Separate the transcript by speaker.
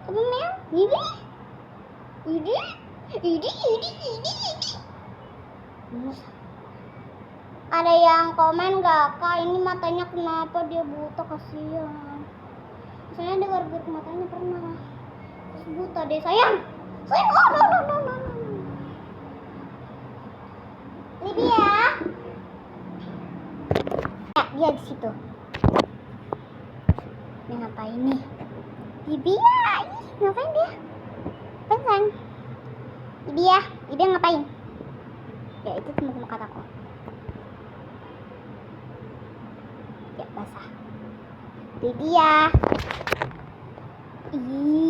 Speaker 1: Apa meow? Ini. Ada yang komen gak, Kak, ini matanya kenapa dia buta, kasihan. Misalnya ada garuk matanya pernah. Terus buta deh, sayang. Sayang, oh no. Lydia. Ya, dia di situ. Dia ngapain nih? Lydia, ngapain dia? Sayang. Lydia ngapain? Ya, itu cuma kataku. Ya, basah. Lydia. Ih.